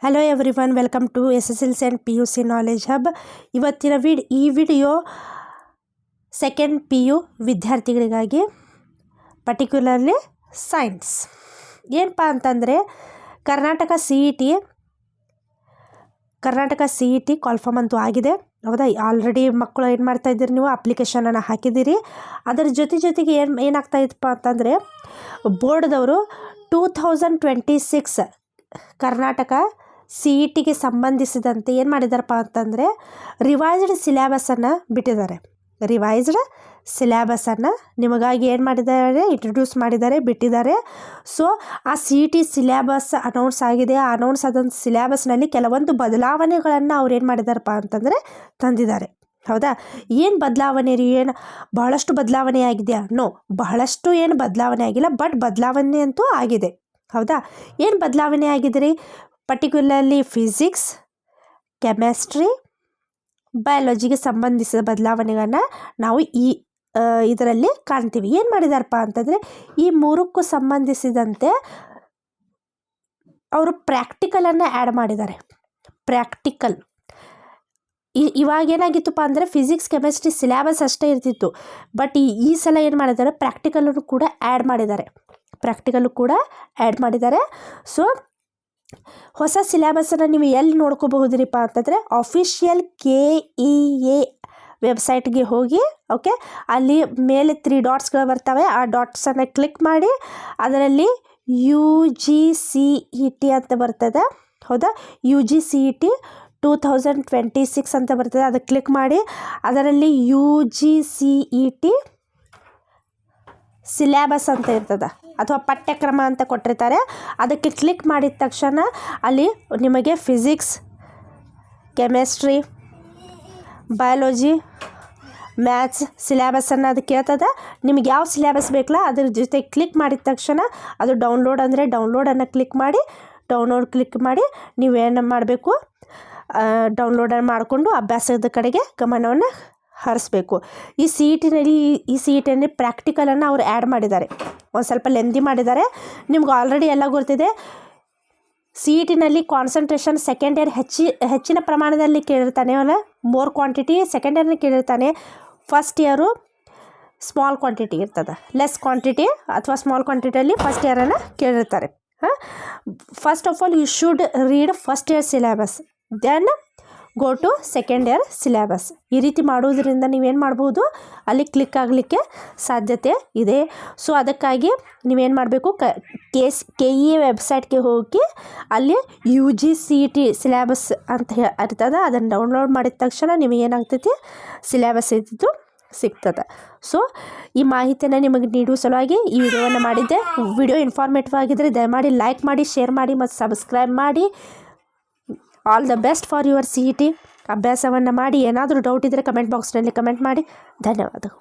Hello everyone, welcome to SSLC and PUC knowledge hub. ಇವತ್ತಿನ ಈ video second PU ವಿದ್ಯಾರ್ಥಿಗಳಿಗಾಗಿ, particularly science. ಏನಪ್ಪ ಅಂತಂದರೆ Karnataka C E T call form ಅಂತೂ ಆಗಿದೆ, ಹೌದಾ? ಆಲ್ರೆಡಿ ಮಕ್ಕಳು ಏನು ಮಾಡ್ತಾ ಇದ್ದೀರಿ, ನೀವು ಅಪ್ಲಿಕೇಶನನ್ನು ಹಾಕಿದ್ದೀರಿ. ಅದರ ಜೊತೆಗೆ ಏನಾಗ್ತಾ ಇತ್ತಪ್ಪ ಅಂತಂದರೆ ಬೋರ್ಡ್ದವರು 2026 ಕರ್ನಾಟಕ ಸಿ ಇ ಟಿಗೆ ಸಂಬಂಧಿಸಿದಂತೆ ಏನು ಮಾಡಿದಾರಪ್ಪ ಅಂತಂದರೆ ರಿವೈಸ್ಡ್ ಸಿಲೆಬಸನ್ನು ಬಿಟ್ಟಿದ್ದಾರೆ. ರಿವೈಸ್ಡ್ ಸಿಲೆಬಸನ್ನು ನಿಮಗಾಗಿ ಏನು ಮಾಡಿದ್ದಾರೆ, ಇಂಟ್ರೊಡ್ಯೂಸ್ ಮಾಡಿದ್ದಾರೆ, ಬಿಟ್ಟಿದ್ದಾರೆ. ಸೊ ಆ C E T syllabus announce ಆಗಿದೆ. ಆ ಅನೌನ್ಸ್ ಆದಂಥ ಸಿಲೆಬಸ್ನಲ್ಲಿ ಕೆಲವೊಂದು ಬದಲಾವಣೆಗಳನ್ನು ಅವ್ರು ಏನು ಮಾಡಿದಾರಪ್ಪ ಅಂತಂದರೆ ತಂದಿದ್ದಾರೆ, ಹೌದಾ? ಏನು ಬದಲಾವಣೆ ರೀ? ಏನು ಬಹಳಷ್ಟು ಬದಲಾವಣೆ ಆಗಿದೆಯಾ? ನೋ, ಬಹಳಷ್ಟು ಏನು ಬದಲಾವಣೆ ಆಗಿಲ್ಲ, ಬಟ್ ಬದಲಾವಣೆ ಅಂತೂ ಆಗಿದೆ, ಹೌದಾ? ಏನು ಬದಲಾವಣೆ ಆಗಿದೆ ರೀ? ಪರ್ಟಿಕ್ಯುಲರ್ಲಿ ಫಿಸಿಕ್ಸ್, ಕೆಮಿಸ್ಟ್ರಿ, ಬಯಾಲಜಿಗೆ ಸಂಬಂಧಿಸಿದ ಬದಲಾವಣೆಗಳನ್ನು ನಾವು ಇದರಲ್ಲಿ ಕಾಣ್ತೀವಿ. ಏನು ಮಾಡಿದಾರಪ್ಪ ಅಂತಂದರೆ ಈ ಮೂರಕ್ಕೂ ಸಂಬಂಧಿಸಿದಂತೆ ಅವರು ಪ್ರಾಕ್ಟಿಕಲನ್ನು ಆ್ಯಡ್ ಮಾಡಿದ್ದಾರೆ. ಪ್ರಾಕ್ಟಿಕಲ್ ಇವಾಗ ಏನಾಗಿತ್ತಪ್ಪ ಅಂದರೆ ಫಿಸಿಕ್ಸ್, ಕೆಮಿಸ್ಟ್ರಿ ಸಿಲೆಬಸ್ ಅಷ್ಟೇ ಇರ್ತಿತ್ತು. ಬಟ್ ಈ ಸಲ ಏನು ಮಾಡಿದ್ದಾರೆ, ಪ್ರಾಕ್ಟಿಕಲನ್ನು ಕೂಡ ಆ್ಯಡ್ ಮಾಡಿದ್ದಾರೆ. ಸೊ ಹೊಸ ಸಿಲೆಬಸನ್ನು ನೀವು ಎಲ್ಲಿ ನೋಡ್ಕೋಬಹುದ್ರಿಪ್ಪ ಅಂತಂದರೆ ಅಫಿಷಿಯಲ್ KEA ವೆಬ್ಸೈಟ್ಗೆ ಹೋಗಿ, ಓಕೆ, ಅಲ್ಲಿ ಮೇಲೆ 3 ಡಾಟ್ಸ್ಗಳು ಬರ್ತವೆ. ಆ ಡಾಟ್ಸನ್ನು ಕ್ಲಿಕ್ ಮಾಡಿ ಅದರಲ್ಲಿ UGCET ಅಂತ ಬರ್ತದೆ, ಹೌದಾ? UGCET 2026 ಅಂತ ಬರ್ತದೆ. ಅದಕ್ಕೆ ಕ್ಲಿಕ್ ಮಾಡಿ ಅದರಲ್ಲಿ UGCET ಸಿಲೆಬಸ್ ಅಂತ ಇರ್ತದೆ, ಅಥವಾ ಪಠ್ಯಕ್ರಮ ಅಂತ ಕೊಟ್ಟಿರ್ತಾರೆ. ಅದಕ್ಕೆ ಕ್ಲಿಕ್ ಮಾಡಿದ ತಕ್ಷಣ ಅಲ್ಲಿ ನಿಮಗೆ ಫಿಸಿಕ್ಸ್, ಕೆಮಿಸ್ಟ್ರಿ, ಬಯಾಲಜಿ, ಮ್ಯಾಥ್ಸ್ ಸಿಲೆಬಸನ್ನು ಅದು ಕೇಳ್ತದೆ. ನಿಮಗೆ ಯಾವ ಸಿಲೆಬಸ್ ಬೇಕಲ್ಲ ಅದ್ರ ಜೊತೆ ಕ್ಲಿಕ್ ಮಾಡಿದ ತಕ್ಷಣ ಅದು ಡೌನ್ಲೋಡ್ ಅಂದರೆ ಡೌನ್ಲೋಡನ್ನು ಕ್ಲಿಕ್ ಮಾಡಿ ನೀವೇನು ಮಾಡಬೇಕು, ಡೌನ್ಲೋಡನ್ನು ಮಾಡಿಕೊಂಡು ಅಭ್ಯಾಸದ ಕಡೆಗೆ ಗಮನವನ್ನು ಹರಿಸ್ಬೇಕು. ಈ ಸಿ ಇ ಟಿನಲ್ಲಿ ಪ್ರಾಕ್ಟಿಕಲನ್ನು ಅವ್ರು ಆ್ಯಡ್ ಮಾಡಿದ್ದಾರೆ. ಒಂದು ಸ್ವಲ್ಪ ಲೆಂದಿ ಮಾಡಿದ್ದಾರೆ. ನಿಮ್ಗೆ ಆಲ್ರೆಡಿ ಎಲ್ಲ ಗೊತ್ತಿದೆ. ಸಿ ಇ ಟಿನಲ್ಲಿ ಕಾನ್ಸಂಟ್ರೇಷನ್ ಸೆಕೆಂಡ್ ಇಯರ್ ಹೆಚ್ಚಿನ ಪ್ರಮಾಣದಲ್ಲಿ ಕೇಳಿರ್ತಾನೆ, ಅಲ್ಲ, ಮೋರ್ ಕ್ವಾಂಟಿಟಿ. ಸೆಕೆಂಡ್ ಇಯರ್ನ ಕೇಳಿರ್ತಾನೆ. ಫಸ್ಟ್ ಇಯರು ಸ್ಮಾಲ್ ಕ್ವಾಂಟಿಟಿ ಇರ್ತದೆ, ಲೆಸ್ ಕ್ವಾಂಟಿಟಿ ಅಥವಾ ಸ್ಮಾಲ್ ಕ್ವಾಂಟಿಟಿಯಲ್ಲಿ ಫಸ್ಟ್ ಇಯರನ್ನು ಕೇಳಿರ್ತಾರೆ. First of all you should read first year syllabus, then go to second year syllabus. ಈ ರೀತಿ ಮಾಡೋದ್ರಿಂದ ನೀವೇನು ಮಾಡ್ಬೋದು, ಅಲ್ಲಿ ಕ್ಲಿಕ್ ಆಗಲಿಕ್ಕೆ ಸಾಧ್ಯತೆ ಇದೆ. ಸೊ ಅದಕ್ಕಾಗಿ ನೀವೇನು ಮಾಡಬೇಕು, KEA ವೆಬ್ಸೈಟ್ಗೆ ಹೋಗಿ ಅಲ್ಲಿ UGCET ಸಿಲೆಬಸ್ ಅಂತ ಇರ್ತದೆ. ಅದನ್ನು ಡೌನ್ಲೋಡ್ ಮಾಡಿದ ತಕ್ಷಣ ನಿಮಗೆ ಏನಾಗ್ತೈತಿ, ಸಿಲೆಬಸ್ ಇದ್ದಿದ್ದು ಸಿಗ್ತದೆ. ಸೊ ಈ ಮಾಹಿತಿಯನ್ನು ನಿಮಗೆ ನೀಡುವ ಸಲುವಾಗಿ ಈ ವಿಡಿಯೋವನ್ನು ಮಾಡಿದ್ದೆ. ವಿಡಿಯೋ ಇನ್ಫಾರ್ಮೇಟಿವ್ ಆಗಿದ್ದರೆ ದಯಮಾಡಿ ಲೈಕ್ ಮಾಡಿ, ಶೇರ್ ಮಾಡಿ ಮತ್ತು ಸಬ್ಸ್ಕ್ರೈಬ್ ಮಾಡಿ. All the best for your CET. ಅಭ್ಯಾಸವನ್ನು ಮಾಡಿ. ಏನಾದರೂ ಡೌಟ್ ಇದ್ದರೆ ಕಮೆಂಟ್ ಬಾಕ್ಸ್ನಲ್ಲಿ ಕಮೆಂಟ್ ಮಾಡಿ. ಧನ್ಯವಾದಗಳು.